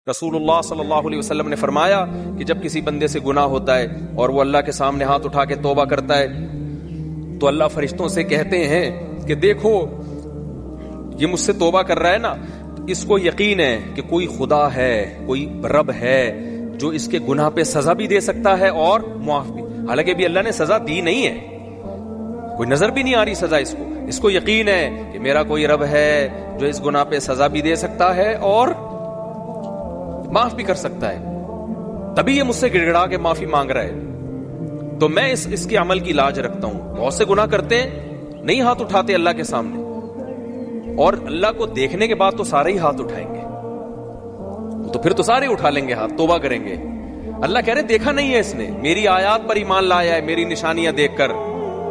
رسول اللہ صلی اللہ علیہ وسلم نے فرمایا کہ جب کسی بندے سے گناہ ہوتا ہے اور وہ اللہ کے سامنے ہاتھ اٹھا کے توبہ کرتا ہے تو اللہ فرشتوں سے کہتے ہیں کہ دیکھو یہ مجھ سے توبہ کر رہا ہے نا، اس کو یقین ہے کہ کوئی خدا ہے، کوئی رب ہے جو اس کے گناہ پہ سزا بھی دے سکتا ہے اور معاف بھی. حالانکہ ابھی اللہ نے سزا دی نہیں ہے، کوئی نظر بھی نہیں آ رہی سزا اس کو یقین ہے کہ میرا کوئی رب ہے جو اس گناہ پہ سزا بھی دے سکتا ہے اور معاف بھی کر سکتا ہے، تبھی یہ مجھ سے گڑ گڑا کے معافی مانگ رہا ہے. تو میں اس کے عمل کی لاج رکھتا ہوں. بہت سے گناہ کرتے ہیں، نہیں ہاتھ اٹھاتے اللہ کے سامنے، اور اللہ کو دیکھنے کے بعد تو سارے ہی ہاتھ اٹھائیں گے، تو پھر تو سارے اٹھا لیں گے ہاتھ، توبہ کریں گے. اللہ کہہ رہے دیکھا نہیں ہے اس نے، میری آیات پر ایمان لایا ہے، میری نشانیاں دیکھ کر،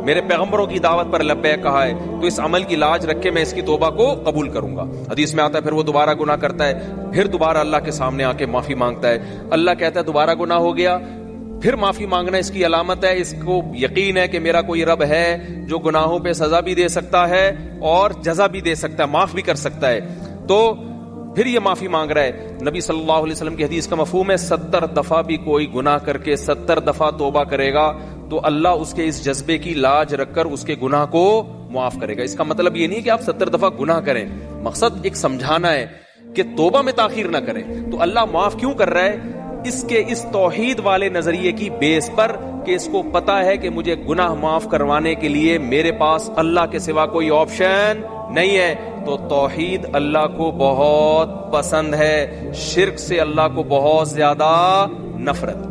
میرے پیغمبروں کی دعوت پر لبیک کہا ہے، تو اس عمل کی لاج رکھ کے میں اس کی توبہ کو قبول کروں گا. حدیث میں آتا ہے پھر وہ دوبارہ گناہ کرتا ہے، پھر دوبارہ اللہ کے سامنے آ کے معافی مانگتا ہے. اللہ کہتا ہے دوبارہ گناہ ہو گیا، پھر معافی مانگنا اس کی علامت ہے، اس کو یقین ہے کہ میرا کوئی رب ہے جو گناہوں پہ سزا بھی دے سکتا ہے اور جزا بھی دے سکتا ہے، معاف بھی کر سکتا ہے. تو پھر یہ معافی مانگ رہا ہے. نبی صلی اللہ علیہ وسلم کی حدیث کا مفہوم ہے 70 دفعہ بھی کوئی گناہ کر کے 70 دفعہ توبہ کرے گا تو اللہ اس کے اس جذبے کی لاج رکھ کر اس کے گناہ کو معاف کرے گا. اس کا مطلب یہ نہیں کہ آپ 70 دفعہ گناہ کریں، مقصد ایک سمجھانا ہے کہ توبہ میں تاخیر نہ کریں. تو اللہ معاف کیوں کر رہا ہے؟ اس کے اس توحید والے نظریے کی بیس پر کہ اس کو پتا ہے کہ مجھے گناہ معاف کروانے کے لیے میرے پاس اللہ کے سوا کوئی آپشن نہیں ہے. تو توحید اللہ کو بہت پسند ہے، شرک سے اللہ کو بہت زیادہ نفرت.